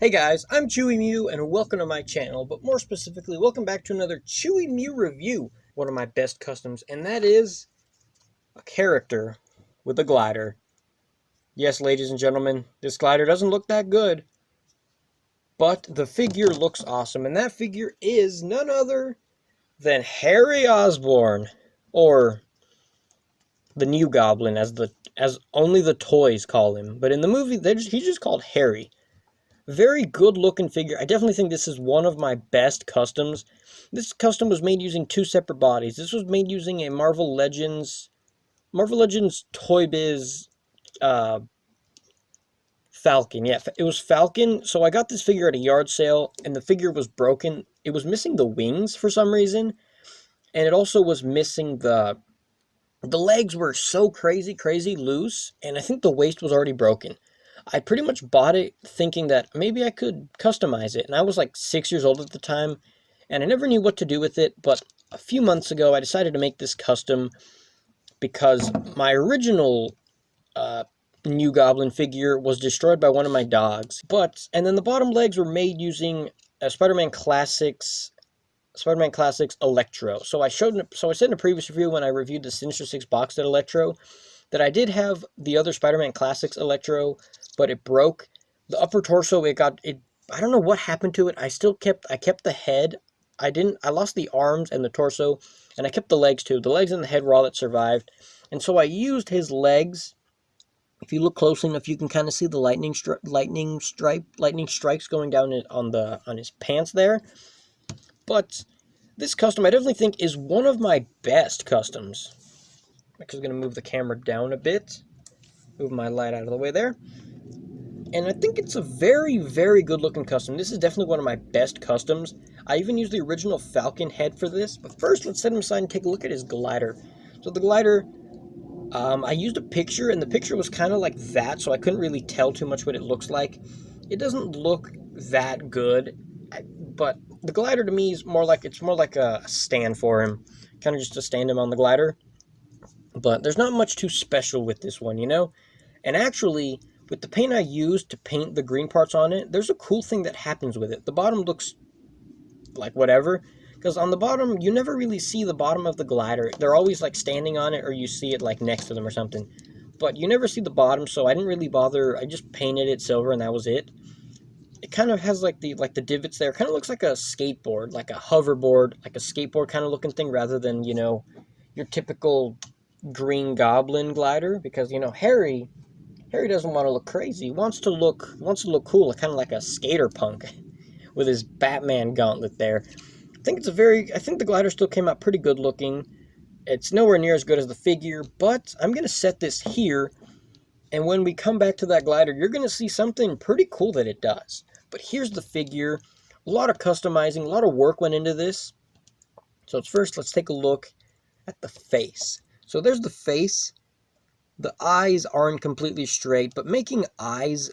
Hey guys, I'm Chewy Mew and welcome to my channel, but more specifically, welcome back to another Chewy Mew review, one of my best customs, and that is a character with a glider. Yes, ladies and gentlemen, this glider doesn't look that good, but the figure looks awesome, and that figure is none other than Harry Osborn, or the New Goblin, as only the toys call him. But in the movie, he's just called Harry. Very good looking figure. I definitely think this is one of my best customs. This custom was made using two separate bodies. This was made using a Marvel Legends Toy Biz uh, Falcon. Yeah, it was Falcon. So I got this figure at a yard sale, and the figure was broken. It was missing the wings for some reason, and it also was missing the legs were so crazy loose, and I think the waist was already broken. I pretty much bought it thinking that maybe I could customize it, and I was like 6 years old at the time, and I never knew what to do with it, but a few months ago I decided to make this custom because my original uh, New Goblin figure was destroyed by one of my dogs. And then the bottom legs were made using Spider-Man Classics Electro. So I said in a previous review when I reviewed the Sinister Six box set Electro that I did have the other Spider-Man Classics Electro, but it broke. The upper torso, I don't know what happened to it. I kept the head. I lost the arms and the torso, and I kept the legs too. The legs and the head were all that survived. And so I used his legs. If you look closely enough, you can kind of see the lightning strikes going down on his pants there. But this custom, I definitely think, is one of my best customs. I'm actually going to move the camera down a bit. Move my light out of the way there. And I think it's a very good looking custom. This is definitely one of my best customs. I even used the original Falcon head for this. But first, let's set him aside and take a look at his glider. So the glider, I used a picture, and the picture was kind of like that, so I couldn't really tell too much what it looks like. It doesn't look that good, but the glider to me is more like a stand for him, kind of just to stand him on the glider. But there's not much too special with this one, you know? And actually, with the paint I used to paint the green parts on it, there's a cool thing that happens with it. The bottom looks like whatever, because on the bottom, you never really see the bottom of the glider. They're always like standing on it, or you see it like next to them or something. But you never see the bottom, so I didn't really bother. I just painted it silver, and that was it. It kind of has like the divots there. It kind of looks like a skateboard, like a hoverboard, like a skateboard kind of looking thing, rather than, your typical Green Goblin glider. Because, Harry doesn't want to look crazy. He wants to look cool, kind of like a skater punk with his Batman gauntlet there. I think the glider still came out pretty good looking. It's nowhere near as good as the figure, but I'm going to set this here, and when we come back to that glider, you're going to see something pretty cool that it does. But here's the figure. A lot of customizing, a lot of work went into this. So first, let's take a look at the face. So there's the face. The eyes aren't completely straight, but making eyes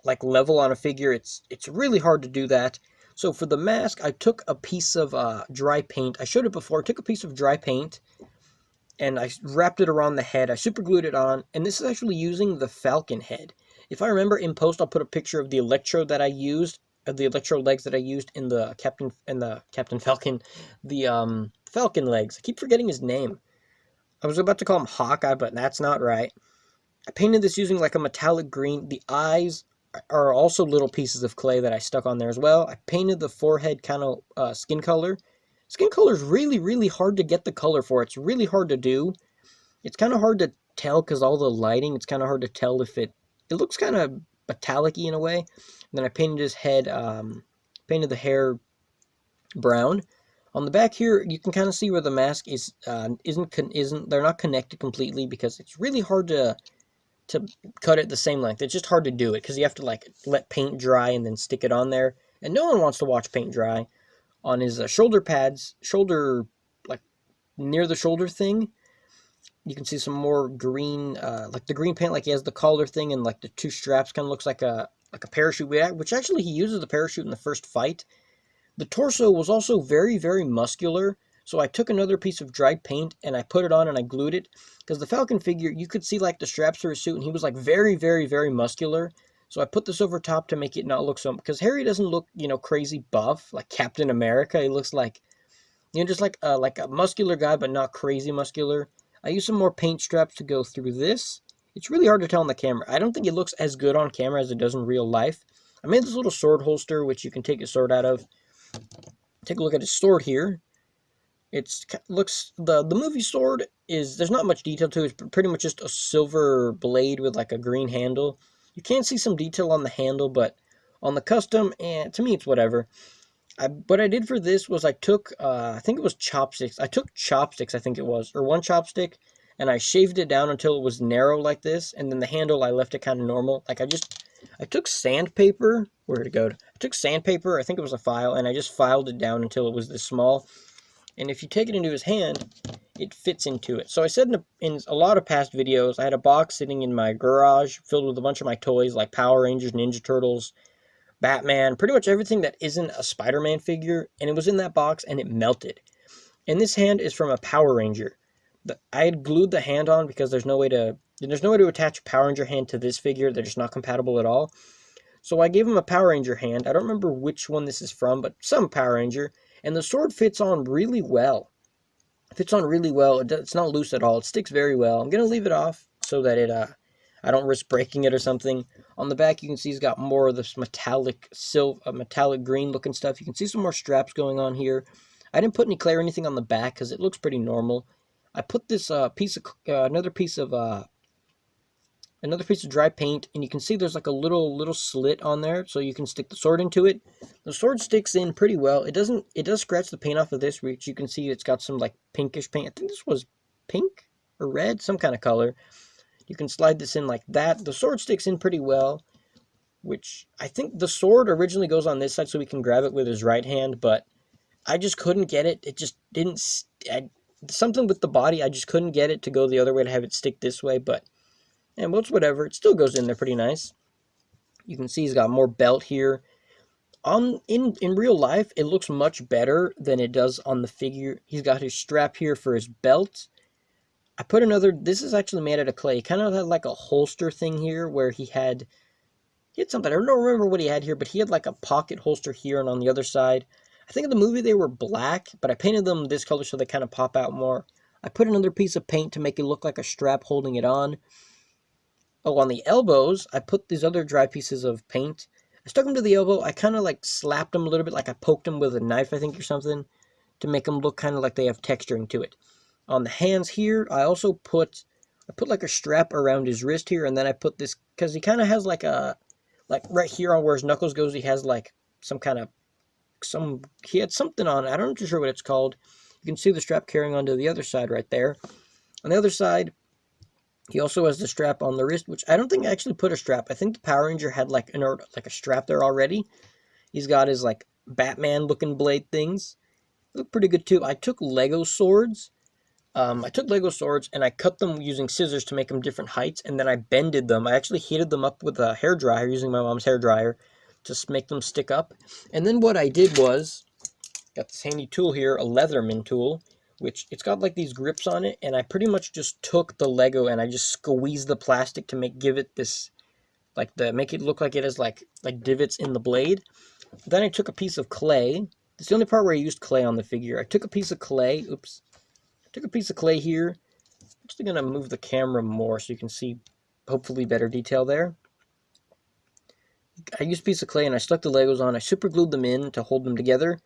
like level on a figure, it's really hard to do that. So for the mask, I took a piece of dry paint. I showed it before. I took a piece of dry paint, and I wrapped it around the head. I super glued it on, and this is actually using the Falcon head. If I remember, in post, I'll put a picture of the electrode that I used, of the electrode legs that I used in the Captain Falcon, the Falcon legs. I keep forgetting his name. I was about to call him Hawkeye, but that's not right. I painted this using like a metallic green. The eyes are also little pieces of clay that I stuck on there as well. I painted the forehead kind of skin color. Skin color is really hard to get the color for. It's really hard to do. It's kind of hard to tell because all the lighting, it's kind of hard to tell if it looks kind of metallic-y in a way. And then I painted his head, painted the hair brown. On the back here, you can kind of see where the mask they're not connected completely because it's really hard to cut it the same length. It's just hard to do it because you have to like let paint dry and then stick it on there. And no one wants to watch paint dry. On his shoulder pads, like near the shoulder thing, you can see some more green, like the green paint, like he has the collar thing, and like the two straps kind of looks like a parachute, which actually he uses the parachute in the first fight. The torso was also very muscular, so I took another piece of dried paint and I put it on and I glued it, because the Falcon figure, you could see like the straps to his suit, and he was like very muscular. So I put this over top to make it not look so, because Harry doesn't look, crazy buff like Captain America. He looks like, just like a muscular guy, but not crazy muscular. I use some more paint straps to go through this. It's really hard to tell on the camera. I don't think it looks as good on camera as it does in real life. I made this little sword holster, which you can take a sword out of. Take a look at his sword here. The movie sword is, there's not much detail to it. It's pretty much just a silver blade with like a green handle. You can see some detail on the handle, but on the custom, to me it's whatever. What I did for this was I took, I think it was chopsticks. I took chopsticks, I think it was, or one chopstick, and I shaved it down until it was narrow like this, and then the handle I left it kind of normal. Like I took sandpaper, where'd it go? I took sandpaper, I think it was a file, and I just filed it down until it was this small. And if you take it into his hand, it fits into it. So I said in a lot of past videos, I had a box sitting in my garage filled with a bunch of my toys like Power Rangers, Ninja Turtles, Batman, pretty much everything that isn't a Spider-Man figure, and it was in that box and it melted. And this hand is from a Power Ranger. I had glued the hand on because there's no way to attach a Power Ranger hand to this figure. They're just not compatible at all. So I gave him a Power Ranger hand. I don't remember which one this is from, but some Power Ranger. And the sword fits on really well. It's not loose at all. It sticks very well. I'm going to leave it off so that I don't risk breaking it or something. On the back, you can see he's got more of this metallic green looking stuff. You can see some more straps going on here. I didn't put any clay or anything on the back because it looks pretty normal. I put this another piece of dry paint, and you can see there's like a little slit on there, so you can stick the sword into it. The sword sticks in pretty well. It does scratch the paint off of this, which you can see it's got some like pinkish paint. I think this was pink or red, some kind of color. You can slide this in like that. The sword sticks in pretty well, which I think the sword originally goes on this side so we can grab it with his right hand, but I just couldn't get it. It just didn't, something with the body, I just couldn't get it to go the other way to have it stick this way, and well, it's whatever. It still goes in there pretty nice. You can see he's got more belt here. In real life, it looks much better than it does on the figure. He's got his strap here for his belt. I put this is actually made out of clay. He kind of had like a holster thing here where he had something. I don't remember what he had here, but he had like a pocket holster here and on the other side. I think in the movie they were black, but I painted them this color so they kind of pop out more. I put another piece of paint to make it look like a strap holding it on. Oh, on the elbows, I put these other dry pieces of paint. I stuck them to the elbow. I kind of like slapped them a little bit, like I poked them with a knife, I think, or something, to make them look kind of like they have texturing to it. On the hands here, I put like a strap around his wrist here, and then I put this, because he kind of has like right here on where his knuckles goes, he has like he had something on it. I'm not too sure what it's called. You can see the strap carrying on to the other side right there. On the other side, he also has the strap on the wrist, which I don't think I actually put a strap. I think the Power Ranger had like a strap there already. He's got his like Batman looking blade things. They look pretty good too. I took Lego swords. And I cut them using scissors to make them different heights, and then I bended them. I actually heated them up with a hairdryer using my mom's hairdryer to make them stick up. And then what I did was, got this handy tool here, a Leatherman tool, which it's got like these grips on it, and I pretty much just took the Lego and I just squeezed the plastic to make it look like it has like divots in the blade. Then I took a piece of clay. It's the only part where I used clay on the figure. I took a piece of clay. Took a piece of clay here. I'm actually gonna move the camera more so you can see hopefully better detail there. I used a piece of clay and I stuck the Legos on. I super glued them in to hold them together.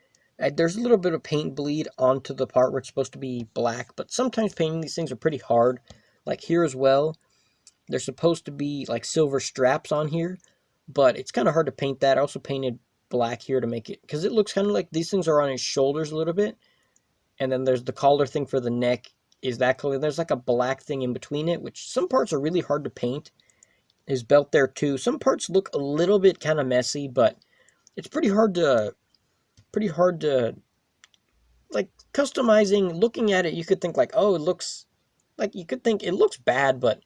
There's a little bit of paint bleed onto the part where it's supposed to be black, but sometimes painting these things are pretty hard. Like here as well, there's supposed to be like silver straps on here, but it's kind of hard to paint that. I also painted black here to make it, because it looks kind of like these things are on his shoulders a little bit, and then there's the collar thing for the neck is that color. There's like a black thing in between it, which some parts are really hard to paint. His belt there too. Some parts look a little bit kind of messy, but it's pretty hard to like customizing. Looking at it, you could think like, oh, it looks bad, but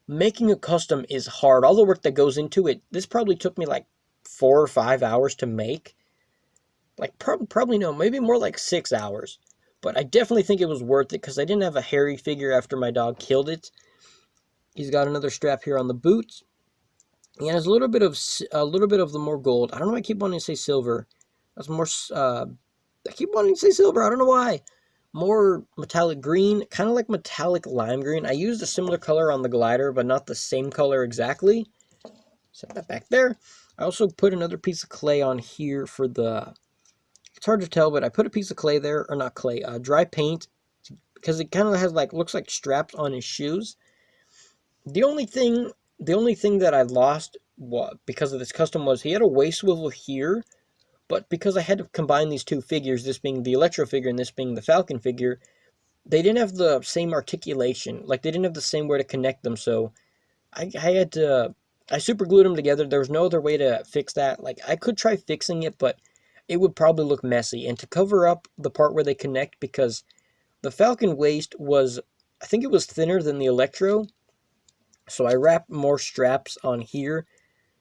making a custom is hard. All the work that goes into it. This probably took me like 4 or 5 hours to make. Like probably no, maybe more like 6 hours. But I definitely think it was worth it because I didn't have a hairy figure after my dog killed it. He's got another strap here on the boots. He has a little bit of the more gold. I don't know why I keep wanting to say silver. That's more. I keep wanting to say silver. I don't know why. More metallic green, kind of like metallic lime green. I used a similar color on the glider, but not the same color exactly. Set that back there. I also put another piece of clay on here for the. It's hard to tell, but I put a piece of clay there, or not clay, dry paint, because it kind of has looks like straps on his shoes. The only thing, that I lost, because of this custom, was he had a waist swivel here, but because I had to combine these two figures, this being the Electro figure and this being the Falcon figure, they didn't have the same articulation. Like, they didn't have the same way to connect them, so I had to. I super glued them together. There was no other way to fix that. Like, I could try fixing it, but it would probably look messy. And to cover up the part where they connect, because the Falcon waist was, I think it was thinner than the Electro, so I wrapped more straps on here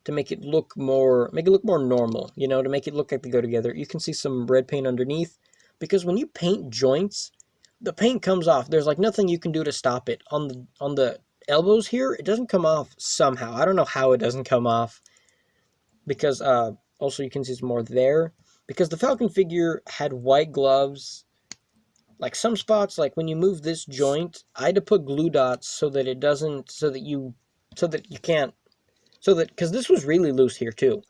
to make it look more normal, to make it look like they go together. You can see some red paint underneath, because when you paint joints, the paint comes off. There's nothing you can do to stop it. On the elbows here, it doesn't come off somehow. I don't know how it doesn't come off, because also you can see some more there, because the Falcon figure had white gloves. Like, some spots, like when you move this joint, I had to put glue dots so that it doesn't, so that you can't, because this was really loose here too.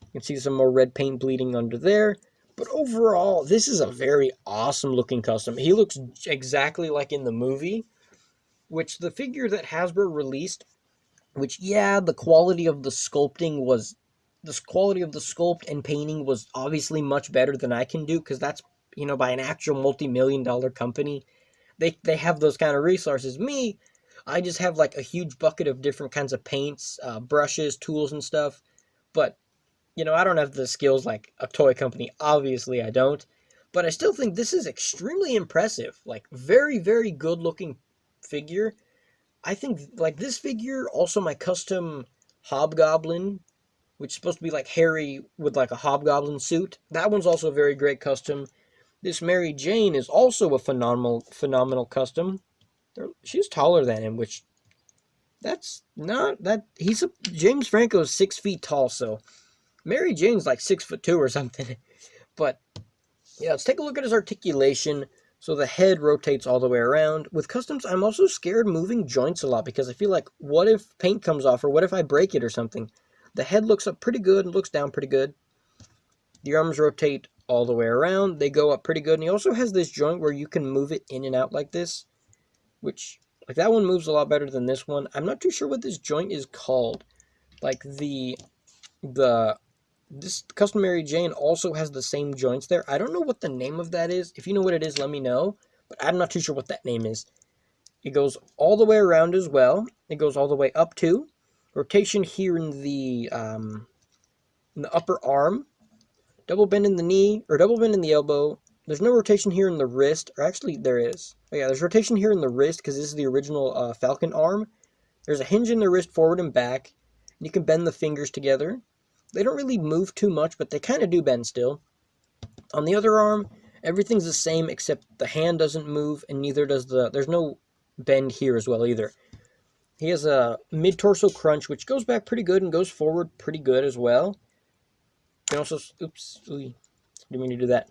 You can see some more red paint bleeding under there. But overall, this is a very awesome looking custom. He looks exactly like in the movie, which the figure that Hasbro released, which, yeah, the quality of the sculpt and painting was obviously much better than I can do, because that's, by an actual multi-million-dollar company. They have those kind of resources. Me, I just have a huge bucket of different kinds of paints, brushes, tools, and stuff. But I don't have the skills like a toy company. Obviously, I don't. But I still think this is extremely impressive. Like, very, very good looking figure. I think, this figure, also my custom Hobgoblin, which is supposed to be like Harry with a Hobgoblin suit. That one's also a very great custom. This Mary Jane is also a phenomenal custom. She's taller than him, which that's not that James Franco is 6 feet tall, so Mary Jane's 6'2" or something. But yeah, let's take a look at his articulation. So the head rotates all the way around. With customs, I'm also scared moving joints a lot, because I feel like, what if paint comes off, or what if I break it or something? The head looks up pretty good and looks down pretty good. The arms rotate all the way around. They go up pretty good. And he also has this joint where you can move it in and out like this, which, that one moves a lot better than this one. I'm not too sure what this joint is called. This custom Mary Jane also has the same joints there. I don't know what the name of that is. If you know what it is, let me know. But I'm not too sure what that name is. It goes all the way around as well. It goes all the way up too. Rotation here in the upper arm. Double bend in the knee, or double bend in the elbow. There's no rotation here in the wrist. Or actually, there is. Oh yeah, there's rotation here in the wrist, because this is the original Falcon arm. There's a hinge in the wrist forward and back. And you can bend the fingers together. They don't really move too much, but they kind of do bend still. On the other arm, everything's the same, except the hand doesn't move, and neither does there's no bend here as well either. He has a mid-torso crunch, which goes back pretty good and goes forward pretty good as well. You can also, didn't mean to do that.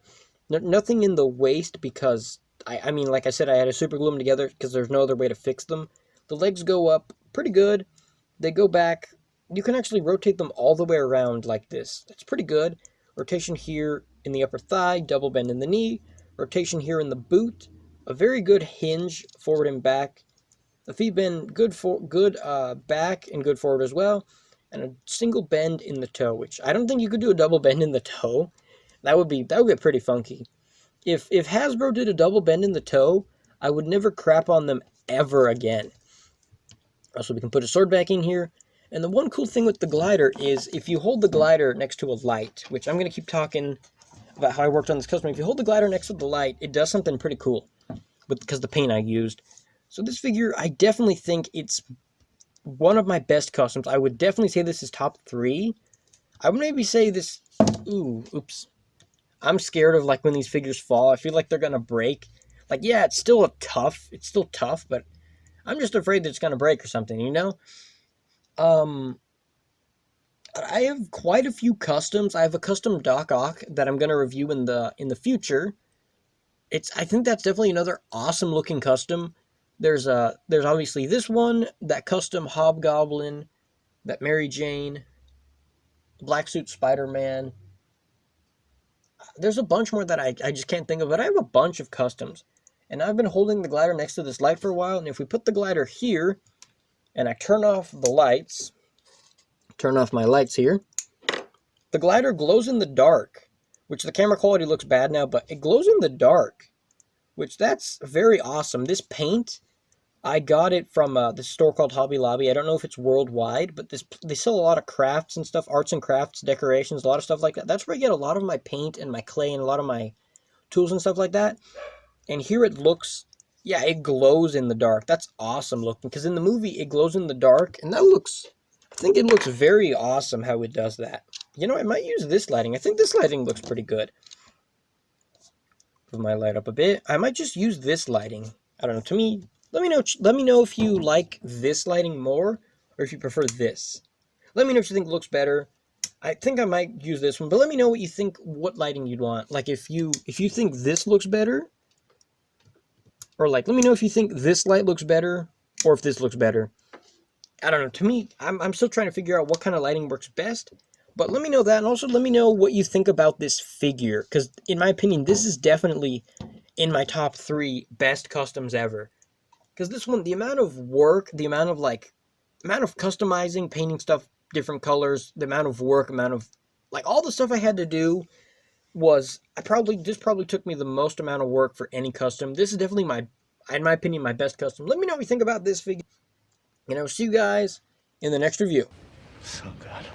Nothing in the waist, because, I mean, like I said, I had to super glue them together, because there's no other way to fix them. The legs go up pretty good. They go back. You can actually rotate them all the way around like this. That's pretty good. Rotation here in the upper thigh, double bend in the knee. Rotation here in the boot. A very good hinge forward and back. The feet bend good back and good forward as well. And a single bend in the toe, which I don't think you could do a double bend in the toe. That would get pretty funky. If Hasbro did a double bend in the toe, I would never crap on them ever again. Also, we can put a sword back in here. And the one cool thing with the glider is, if you hold the glider next to a light, which I'm going to keep talking about how I worked on this custom. If you hold the glider next to the light, it does something pretty cool, because the paint I used. So this figure, I definitely think it's one of my best customs. I would definitely say this is top 3. I would maybe say this... oops. I'm scared of, when these figures fall. I feel like they're going to break. Yeah, it's still tough, but I'm just afraid that it's going to break or something, I have quite a few customs. I have a custom Doc Ock that I'm gonna review in the future. I think that's definitely another awesome looking custom. There's obviously this one, that custom Hobgoblin, that Mary Jane, Black Suit Spider-Man. There's a bunch more that I just can't think of, but I have a bunch of customs. And I've been holding the glider next to this light for a while, and if we put the glider here, and I turn off the lights, turn off my lights here, the glider glows in the dark, which the camera quality looks bad now, but it glows in the dark, which that's very awesome. This paint, I got it from this store called Hobby Lobby. I don't know if it's worldwide, but they sell a lot of crafts and stuff, arts and crafts, decorations, a lot of stuff like that. That's where I get a lot of my paint and my clay and a lot of my tools and stuff like that. And here it looks, yeah, it glows in the dark. That's awesome looking, because in the movie it glows in the dark, and that looks, I think it looks very awesome how it does that. You know, I might use this lighting. I think this lighting looks pretty good. Move my light up a bit. I might just use this lighting. I don't know, to me, let me know if you like this lighting more, or if you prefer this. Let me know if you think it looks better. I think I might use this one, but let me know what you think, what lighting you'd want. Like, if you think this looks better, or like, let me know if you think this light looks better, or if this looks better. I don't know. To me, I'm still trying to figure out what kind of lighting works best. But let me know that, and also let me know what you think about this figure, because in my opinion, this is definitely in my top 3 best customs ever. Because this one, the amount of work, the amount of customizing, painting stuff, different colors, the amount of work, all the stuff I had to do was, this probably took me the most amount of work for any custom. This is definitely in my opinion, my best custom. Let me know what you think about this figure, and I will see you guys in the next review. So good.